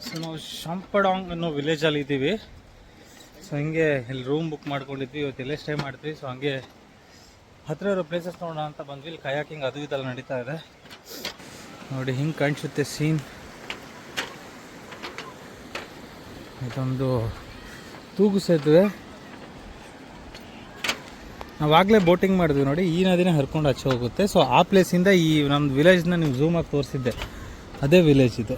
So ನಾವು ಶಾಂಪಡಾಂಗ್ ಅನ್ನೋ ವಿಲೇಜಲ್ಲಿ ಇದ್ದೀವಿ. ಸೊ ಹಂಗೆ ಇಲ್ಲಿ ರೂಮ್ ಬುಕ್ ಮಾಡ್ಕೊಂಡಿದ್ವಿ, ಇವತ್ತು ಎಲ್ಲೇ ಸ್ಟೇ ಮಾಡ್ತೀವಿ. ಸೊ ಹಂಗೆ ಹತ್ತಿರ ಇರೋ ಪ್ಲೇಸಸ್ ನೋಡೋಣ ಅಂತ ಬಂದ್ವಿ. ಇಲ್ಲಿ ಕಯಾಕಿಂಗ್ ಅದು ಇದೆಲ್ಲ ನಡೀತಾ ಇದೆ. ನೋಡಿ ಹಿಂಗೆ ಕಾಣಿಸುತ್ತೆ ಸೀನ್. ಇದೊಂದು ತೂಗು ಸೇತುವೆ. ನಾವಾಗಲೇ ಬೋಟಿಂಗ್ ಮಾಡಿದ್ವಿ ನೋಡಿ, ಈ ನದಿನೇ ಹರ್ಕೊಂಡು ಆಚೆ ಹೋಗುತ್ತೆ. ಸೊ ಆ ಪ್ಲೇಸಿಂದ ಈ ನಮ್ಮ ವಿಲೇಜ್ನ ನೀವು ಝೂಮಾಗಿ ತೋರಿಸಿದ್ದೆ, ಅದೇ ವಿಲೇಜ್ ಇದು.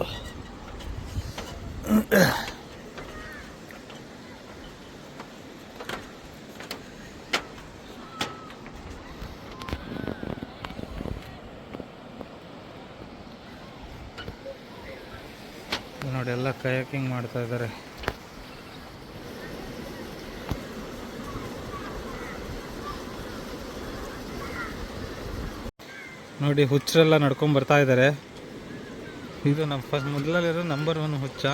ನೋಡಿ ಎಲ್ಲ ಕಯಾಕಿಂಗ್ ಮಾಡ್ತಾ ಇದ್ದಾರೆ. ನೋಡಿ ಹುಚ್ಚರೆಲ್ಲ ನಡ್ಕೊಂಡು ಬರ್ತಾ ಇದ್ದಾರೆ. ಇದು ನಮ್ಮ ಫಸ್ಟ್ ಮೊದಲಲ್ಲಿರೋ ನಂಬರ್ 1 ಹುಚ್ಚ.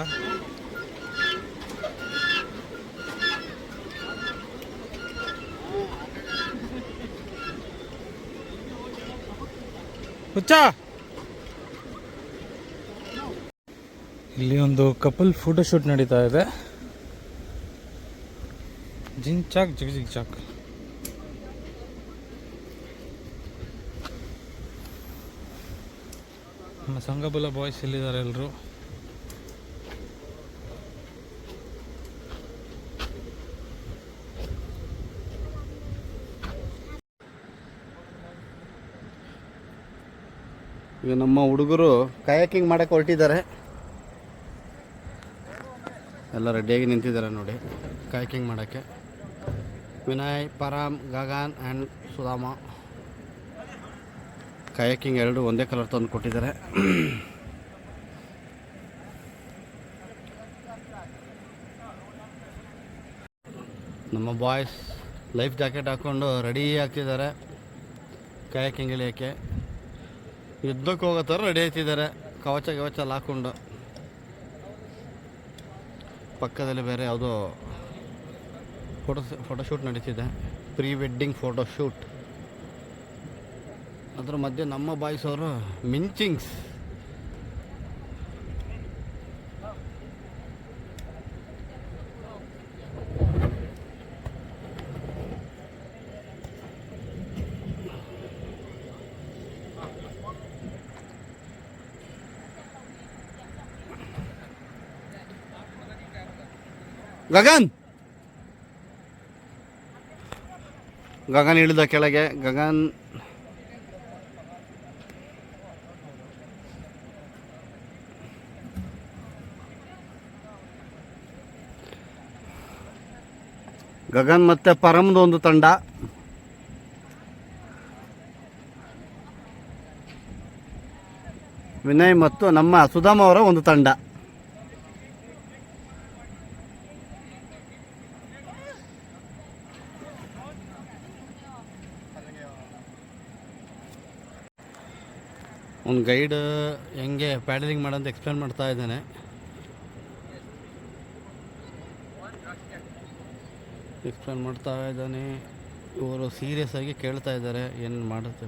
ಹುಚ್ಚ ಇಲ್ಲಿ ಒಂದು ಕಪಲ್ ಫೋಟೋಶೂಟ್ ನಡೀತಾ ಇದೆ. ಜಿಂಗ್ ಚಾಕ್ ಜಿಗ್ ಜಿಗ್ ಚಾಕ್. ನಮ್ಮ ಸಂಗಬುಲ ಬಾಯ್ಸ್ ಇಲ್ಲಿದ್ದಾರೆ ಎಲ್ಲರೂ. ಈಗ ನಮ್ಮ ಹುಡುಗರು ಕಯಾಕಿಂಗ್ ಮಾಡಕ್ಕೆ ಹೊರಟಿದ್ದಾರೆ. ಎಲ್ಲ ರೆಡಿಯಾಗಿ ನಿಂತಿದ್ದಾರೆ ನೋಡಿ ಕಯಾಕಿಂಗ್ ಮಾಡೋಕ್ಕೆ. ವಿನಯ್, ಪರಮ್, ಗಗನ್ ಆ್ಯಂಡ್ ಸುಧಾಮ ಕಯಾಕಿಂಗ್ ಎರಡು ಒಂದೇ ಕಲರ್ ತಂದು ಕೊಟ್ಟಿದ್ದಾರೆ. ನಮ್ಮ ಬಾಯ್ಸ್ ಲೈಫ್ ಜಾಕೆಟ್ ಹಾಕ್ಕೊಂಡು ರೆಡಿ ಆಗ್ತಿದ್ದಾರೆ ಕಯಾಕಿಂಗ್ ಇಳಿಯೋಕ್ಕೆ. ಯುದ್ಧಕ್ಕೆ ಹೋಗೋ ಥರ ರೆಡಿ ಆಗ್ತಿದ್ದಾರೆ, ಕವಚ ಎಲ್ಲ ಹಾಕ್ಕೊಂಡು. ಪಕ್ಕದಲ್ಲಿ ಬೇರೆ ಯಾವುದೋ ಫೋಟೋಶೂಟ್ ನಡೀತಿದೆ, ಪ್ರೀ ವೆಡ್ಡಿಂಗ್ ಫೋಟೋಶೂಟ್. ಅದ್ರ ಮಧ್ಯೆ ನಮ್ಮ ಬಾಯ್ಸ್ ಅವರು ಮಿಂಚಿಂಗ್ಸ್. ಗಗನ್ ಇಳಿದ ಕೆಳಗೆ. ಗಗನ್ ಮತ್ತು ಪರಮ್ದು ಒಂದು ತಂಡ. ವಿನಯ್ ಮತ್ತು ನಮ್ಮ ಸುಧಾಮ ಅವರ ಒಂದು ತಂಡ. ಒಂದು ಗೈಡ್ ಹೆಂಗೆ ಪ್ಯಾಡಲಿಂಗ್ ಮಾಡೋಂತ ಎಕ್ಸ್ಪ್ಲೇನ್ ಮಾಡ್ತಾ ಇದ್ದಾನೆ. ಇವರು ಸೀರಿಯಸ್ ಆಗಿ ಕೇಳ್ತಾ ಇದ್ದಾರೆ ಏನು ಮಾಡುತ್ತೆ.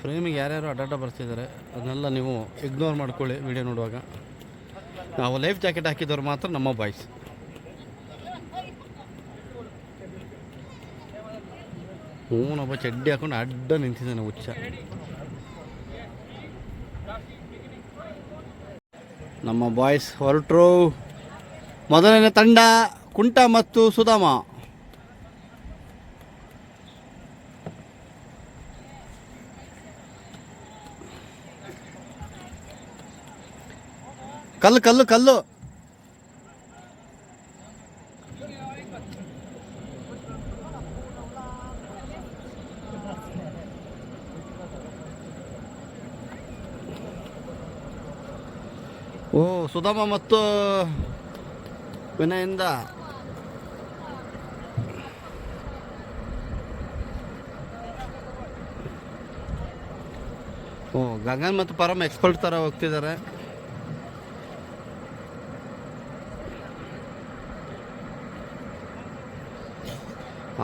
ಫ್ರೇಮಿಗೆ ಯಾರ್ಯಾರು ಅಡ್ಡ ಬರ್ತಿದ್ದಾರೆ ಅದನ್ನೆಲ್ಲ ನೀವು ಇಗ್ನೋರ್ ಮಾಡ್ಕೊಳ್ಳಿ ವಿಡಿಯೋ ನೋಡುವಾಗ. ನಾವು ಲೈಫ್ ಜಾಕೆಟ್ ಹಾಕಿದವ್ರು ಮಾತ್ರ ನಮ್ಮ ಬಾಯ್ಸ್. ಒಬ್ಬ ಚಡ್ಡಿ ಹಾಕೊಂಡು ಅಡ್ಡ ನಿಂತಿದ್ದಾನೆ ಹುಚ್ಚ. ನಮ್ಮ ಬಾಯ್ಸ್ ಹೊರಟರು. ಮೊದಲನೇ ತಂಡ ಕುಂಟ ಮತ್ತು ಸುಧಾಮ. ಕಲ್ಲು ಕಲ್ಲು ಕಲ್ಲು. ಓ, ಸುಧಾಮ ಮತ್ತು ವಿನಯಿಂದ ಗಗನ್ ಮತ್ತು ಪರಮ್ ಎಕ್ಸ್ಪರ್ಟ್ ಥರ ಹೋಗ್ತಿದ್ದಾರೆ.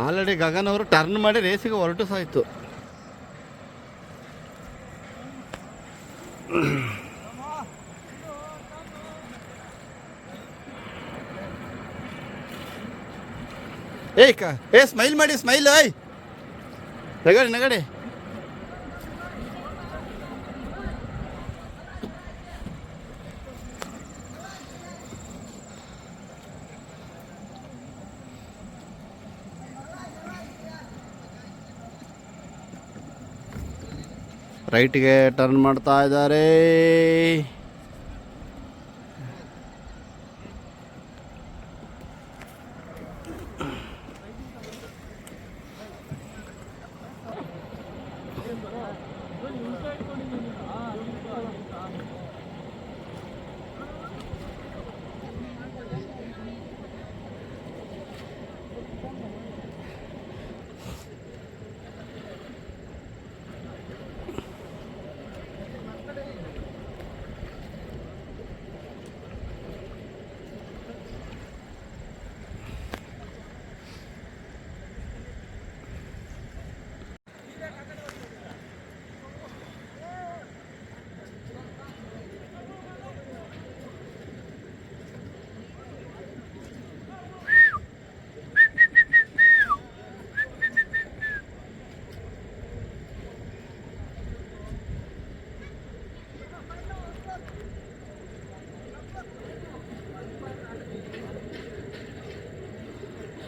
ಆಲ್ರೆಡಿ ಗಗನ್ ಅವರು ಟರ್ನ್ ಮಾಡಿ ರೇಸಿಗೆ ಹೊರಟು ಸಾಯ್ತು. ಏ ಸ್ಮೈಲ್ ಮಾಡಿ, ಸ್ಮೈಲ್. ಏಯ್ ನಗಡಿ ನಗಡಿ. ರೈಟ್ಗೆ ಟರ್ನ್ ಮಾಡ್ತಾ ಇದ್ದಾರೆ.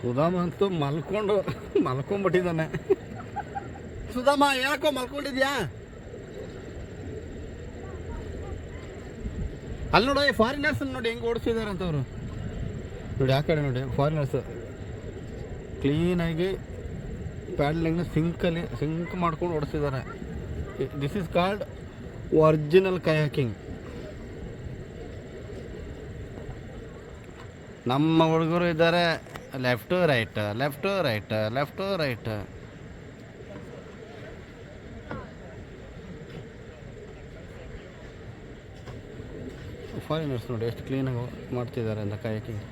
ಸುಧಾಮ ಅಂತೂ ಮಲ್ಕೊಂಡ್ಬಿಟ್ಟಿದ್ದಾನೆ. ಸುಧಾಮ ಯಾಕೋ ಮಲ್ಕೊಂಡಿದ್ಯಾ? ಅಲ್ಲಿ ನೋಡಿ ಫಾರಿನರ್ಸ್ ನೋಡಿ ಹೆಂಗೆ ಓಡಿಸಿದ್ದಾರೆ ಅಂತವ್ರು ನೋಡಿ. ಆ ಕಡೆ ನೋಡಿ ಫಾರಿನರ್ಸ್ ಕ್ಲೀನಾಗಿ ಪ್ಯಾಡ್ಲಿಂಗ್ನ ಸಿಂಕ್ ಮಾಡ್ಕೊಂಡು ಓಡಿಸಿದ್ದಾರೆ. This is called original kayaking. ನಮ್ಮ ಹುಡುಗರು ಇದ್ದಾರೆ left right, left right, left right. Foreigners ನೋಡಿ ಎಷ್ಟು ಕ್ಲೀನಾಗಿ ಮಾಡ್ತಿದ್ದಾರೆ ಅಂತ ಕಯಾಕಿಂಗ್.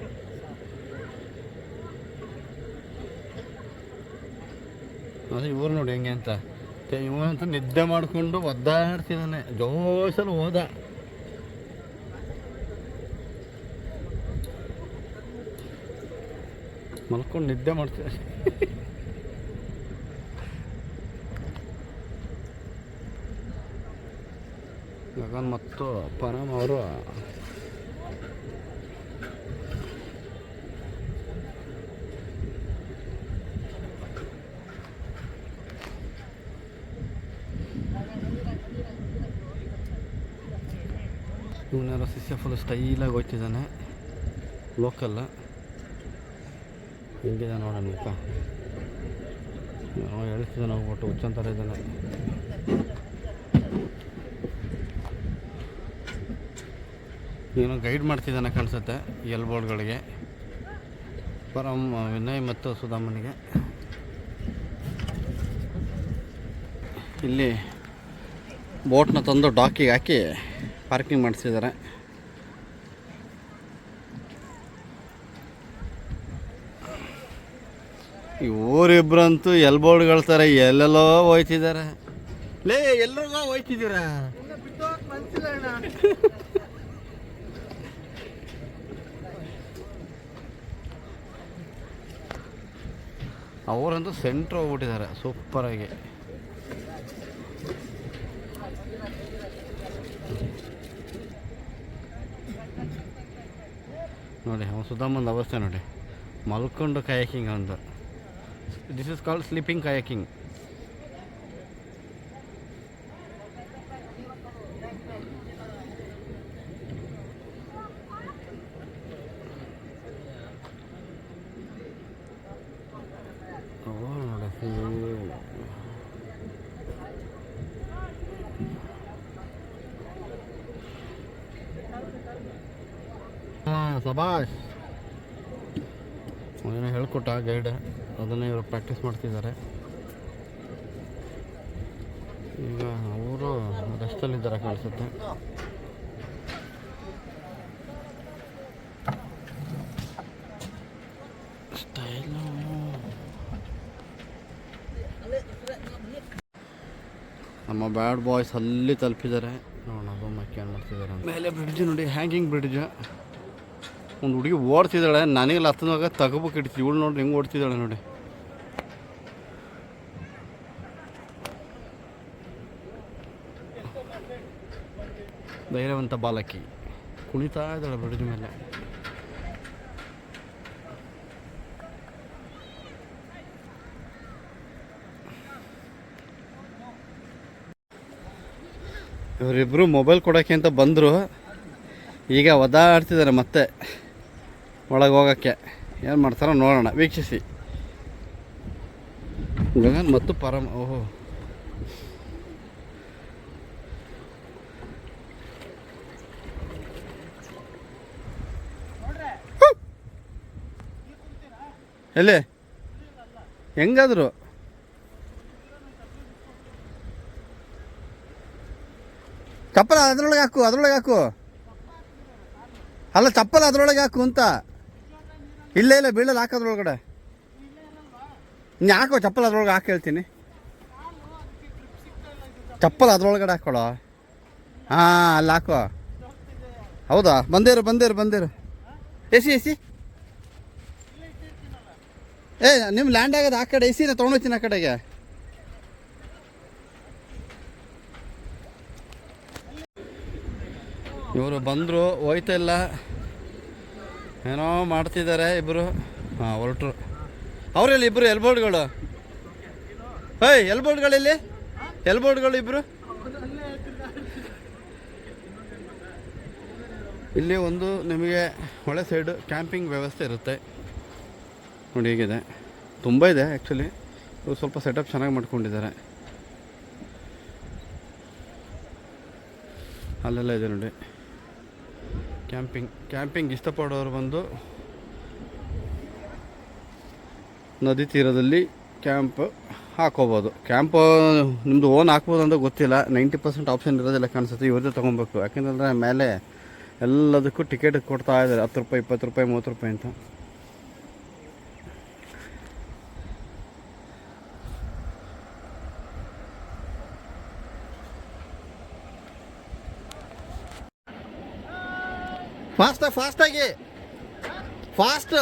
ಅದೇ ಇವ್ರು ನೋಡಿ ಹೆಂಗೆ ಅಂತ. ಇವನಂತೂ ನಿದ್ದೆ ಮಾಡಿಕೊಂಡು ಒದ್ದಾಡ್ತಿದ್ದಾನೆ. ಜೋಶಲ್ಲಿ ಹೋದ. ಮಲ್ಕೊಂಡು ನಿದ್ದೆ ಮಾಡ್ತಿದ್ದೆ. ಗಗನ್ ಮತ್ತು ಪರಮ್ ಅವರು ಇವನ್ನೆಲ್ಲ ಶಿಷ್ಯ ಫುಲ್ ಸ್ಟೈಲಾಗಿ ಹೋಗ್ತಿದ್ದಾನೆ. ಲೋಕಲ್ಲ ಹೆಂಗಿದೆ ನೋಡೋಣ ಮುಖ. ಹೇಳ್ತಿದ್ದಾನೆ ಹೋಗ್ಬಿಟ್ಟು ಹುಚ್ಚಂತರ ಇದ್ದಾನೆ. ಏನೋ ಗೈಡ್ ಮಾಡ್ತಿದ್ದಾನೆ ಕಾಣಿಸುತ್ತೆ ಎಲ್ಬೋರ್ಡ್ಗಳಿಗೆ. ಪರಮ್ ವಿನಯ್ ಮತ್ತು ಸುಧಾಮನಿಗೆ ಇಲ್ಲಿ ಬೋಟ್ನ ತಂದು ಡಾಕಿಗೆ ಹಾಕಿ ಪಾರ್ಕಿಂಗ್ ಮಾಡಿಸಿದ್ದಾರೆ. ಇವರಿಬ್ಬರಂತೂ ಎಲ್ಬೋರ್ಡ್ಗಳ ಥರ ಎಲ್ಲೆಲ್ಲೋ ಹೋಯ್ತಿದ್ದಾರೆ. ಲೇ ಎಲ್ಲರಿಗೋ ಹೋಯ್ತಿದ್ದೀರಾ? ಅವರಂತೂ ಸೆಂಟ್ರ್ ಹೋಗ್ಬಿಟ್ಟಿದ್ದಾರೆ ಸೂಪರಾಗಿ. ನೋಡಿ ಅವನು ಸುಧಾಮಂದು ಅವಸ್ಥೆ ನೋಡಿ, ಮಲ್ಕೊಂಡು ಕಯಾಕಿಂಗ್ ಅಂತ. This is called sleeping kayaking. ಸಬಾಷ್. ಏನೋ ಹೇಳ್ಕೊಟ್ಟ ಗೈಡ್, ಅದನ್ನೇ ಇವರು ಪ್ರಾಕ್ಟೀಸ್ ಮಾಡ್ತಿದ್ದಾರೆ. ಈಗ ಅವರು ರೆಸ್ಟಲ್ಲಿದ್ದಾರೆ ಕಾಣಿಸುತ್ತೆ. ಸ್ಟೈಲು ನಮ್ಮ ಬ್ಯಾಡ್ ಬಾಯ್ಸ್ ಅಲ್ಲಿ ತಲುಪಿದ್ದಾರೆ. ನೋಡೋಣ ರೂಮಕ್ಕೆ ಏನು ಮಾಡ್ತಿದ್ದಾರೆ. ಮೇಲೆ ಬ್ರಿಡ್ಜ್ ನೋಡಿ, ಹ್ಯಾಂಗಿಂಗ್ ಬ್ರಿಡ್ಜ್. ಒಂದು ಹುಡುಗಿ ಓಡ್ತಿದ್ದಾಳೆ, ನನಗೆಲ್ಲ ಹತ್ತದಾಗ ತಗೋಬೇಕು ಇಡ್ತೀವಿ. ಇವಳು ನೋಡಿ ಹೆಂಗೆ ಓಡ್ತಿದ್ದಾಳೆ ನೋಡಿ. ಧೈರ್ಯವಂತ ಬಾಲಕಿ ಕುಣಿತಾ ಇದ್ದಾಳೆ ಬ್ರಿಡ್ಜ್ ಮೇಲೆ. ಇವರಿಬ್ಬರು ಮೊಬೈಲ್ ಕೊಡೋಕ್ಕೆ ಅಂತ ಬಂದರು. ಈಗ ಒದ್ದಾಡ್ತಿದ್ದಾರೆ ಮತ್ತೆ ಒಳಗೆ ಹೋಗೋಕ್ಕೆ. ಏನು ಮಾಡ್ತಾರೋ ನೋಡೋಣ, ವೀಕ್ಷಿಸಿ. ಗಗನ್ ಮತ್ತು ಪರಮ. ಓಹೋ, ಎಲ್ಲಿ ಹೆಂಗಾದ್ರು ಚಪ್ಪಲ ಅದ್ರೊಳಗೆ ಹಾಕು, ಅದ್ರೊಳಗೆ ಹಾಕು. ಅಲ್ಲ, ಚಪ್ಪಲ ಅದ್ರೊಳಗೆ ಹಾಕು ಅಂತ. ಇಲ್ಲ ಇಲ್ಲ, ಬೀಳಲ್ಲ, ಹಾಕೋದ್ರೊಳಗಡೆ. ನೀ ಹಾಕೋ ಚಪ್ಪಲ ಅದ್ರೊಳಗೆ ಹಾಕಿ ಹೇಳ್ತೀನಿ. ಚಪ್ಪಲ ಅದ್ರೊಳಗಡೆ ಹಾಕೊಳ್ಳೋ. ಹಾಂ, ಅಲ್ಲಿ ಹಾಕೋ. ಹೌದಾ, ಬಂದೇರು ಬಂದೇರು ಬಂದೇರು. AC AC. ನಿಮ್ಮ ಲ್ಯಾಂಡ್ ಆಗೋದು ಆ ಕಡೆ. ಎಸಿನ ತೊಗೊಂಡೋಗ್ತೀನಿ ಆ ಕಡೆಗೆ. ಇವರು ಬಂದರು, ಹೋಯ್ತಾ ಇಲ್ಲ, ಏನೋ ಮಾಡ್ತಿದ್ದಾರೆ ಇಬ್ಬರು. ಹಾಂ, ಹೊರಟ್ರು. ಅವರಲ್ಲಿ ಇಬ್ಬರು ಎಲ್ಬೋರ್ಡ್ಗಳು. ಎಲ್ಬೋರ್ಡ್ಗಳಲ್ಲಿ ಎಲ್ಬೋರ್ಡ್ಗಳು ಇಬ್ಬರು. ಇಲ್ಲಿ ಒಂದು ನಿಮಗೆ ಒಳ್ಳೆ ಸೈಡು ಕ್ಯಾಂಪಿಂಗ್ ವ್ಯವಸ್ಥೆ ಇರುತ್ತೆ ನೋಡಿ. ಹೇಗಿದೆ, ತುಂಬ ಇದೆ ಆ್ಯಕ್ಚುಲಿ. ಇವರು ಸ್ವಲ್ಪ ಸೆಟಪ್ ಚೆನ್ನಾಗಿ ಮಾಡ್ಕೊಂಡಿದ್ದಾರೆ. ಅಲ್ಲೆಲ್ಲ ಇದೆ ನೋಡಿ ಕ್ಯಾಂಪಿಂಗ್ ಇಷ್ಟಪಡೋರು ಬಂದು ನದಿ ತೀರದಲ್ಲಿ ಕ್ಯಾಂಪ್ ಹಾಕೋಬೋದು. ಕ್ಯಾಂಪ್ ನಿಮ್ಮದು ಓನ್ ಹಾಕ್ಬೋದು ಅಂತ ಗೊತ್ತಿಲ್ಲ. 90% ಆಪ್ಷನ್ ಇರೋದಿಲ್ಲ ಕಾಣಿಸುತ್ತೆ. ಇವ್ರದ್ದೇ ತೊಗೊಬೇಕು. ಯಾಕೆಂದರೆ ಮೇಲೆ ಎಲ್ಲದಕ್ಕೂ ಟಿಕೆಟ್ ಕೊಡ್ತಾ ಇದ್ದಾರೆ, 10 ರೂಪಾಯಿ, 20 ರೂಪಾಯಿ, 30 ರೂಪಾಯಿ ಅಂತ. ಫಾಸ್ಟಾಗಿ ಫಾಸ್ಟ್.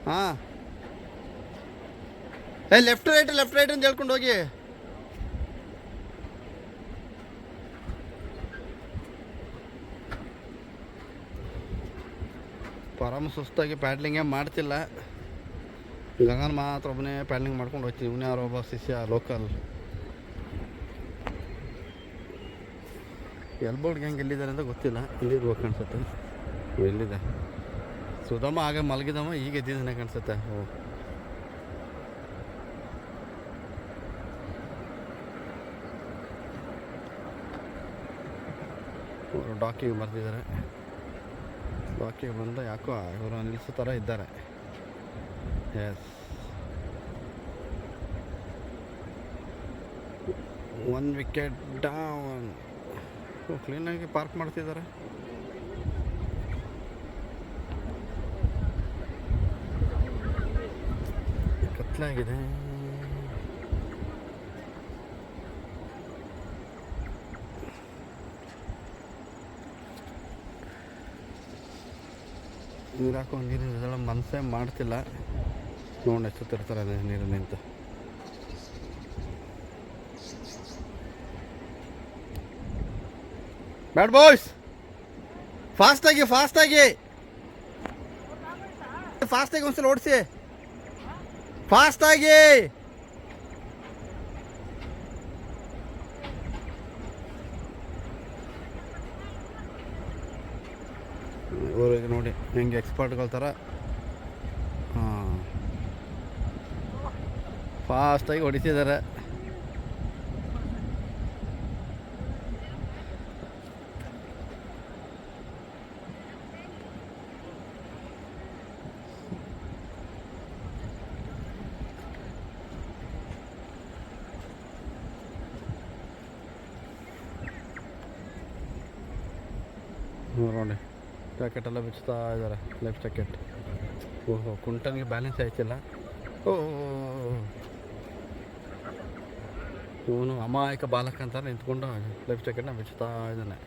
ಹಾಂ, ಲೆಫ್ಟ್ ರೈಟ್ ಅಂತ ಹೇಳ್ಕೊಂಡು ಹೋಗಿ. ಪರಮ ಸುಸ್ತಾಗಿ ಪ್ಯಾಡ್ಲಿಂಗೇ ಮಾಡ್ತಿಲ್ಲ. ಗಗನ್ ಮಾತ್ರ ಒಬ್ಬನೇ ಪ್ಯಾಡ್ಲಿಂಗ್ ಮಾಡ್ಕೊಂಡು ಹೋಗ್ತೀನಿ. ಇವನೇ ಯಾರೊಬ್ಬ ಶಿಷ್ಯ ಲೋಕಲ್. ಎಲ್ಬೋರ್ಡ್ ಗ್ಯಾಂಗ್ ಎಲ್ಲಿದ್ದಾರೆ ಅಂತ ಗೊತ್ತಿಲ್ಲ. ಇಲ್ಲಿರ್ಬೇಕು ಕಾಣಿಸುತ್ತೆ. ಎಲ್ಲಿದೆ ಸುಧಮ್ಮ? ಆಗ ಮಲಗಿದಮ್ಮ, ಈಗ ಎದ್ದಿದ್ದಾನೆ ಕಾಣಿಸುತ್ತೆ. ಡಾಕಿಗೆ ಬರ್ತಿದ್ದಾರೆ. ಡಾಕಿಗೆ ಬಂದ ಯಾಕೋ ಇವರು ನಿಲ್ಲಿಸೋ ಥರ ಇದ್ದಾರೆ. Yes, 1 wicket down. ಕ್ಲೀನಾಗಿ ಪಾರ್ಕ್ ಮಾಡ್ತಿದ್ದಾರೆ. ಕತ್ಲಾಗಿದೆ. ನೀರು ಹಾಕೋ ನೀರಿನ ಮನಸ್ಸೇ ಮಾಡ್ತಿಲ್ಲ. ನೋಡಿ ಎಷ್ಟು ತಿರ್ತಾರೆ ನೀರು ನಿಂತು. ಬ್ಯಾಡ್ ಬಾಯ್ಸ್, ಫಾಸ್ಟಾಗಿ ಒಂದ್ಸಲ ಓಡಿಸಿ. ಫಾಸ್ಟಾಗಿ ಇವ್ರಿಗೆ ನೋಡಿ ಹೆಂಗೆ ಎಕ್ಸ್ಪರ್ಟ್ಗಳ ಥರ. ಹಾಂ, ಫಾಸ್ಟಾಗಿ ಹೊಡಿತಿದ್ದಾರೆ. ನೋಡಿ ಜಾಕೆಟ್ ಎಲ್ಲ ಬಿಚ್ತಾ ಇದ್ದಾರೆ. Life jacket. ಓಹೋ, ಕುಂಟನಿಗೆ ಬ್ಯಾಲೆನ್ಸ್ ಆಯ್ತಿಲ್ಲ. ಓ ಇವನು ಅಮಾಯಕ ಬಾಲಕ ಅಂತ ನಿಂತ್ಕೊಂಡು ಲೈಫ್ ಜಾಕೆಟ್ನ ಬಿಚ್ತಾ ಇದ್ದಾನೆ.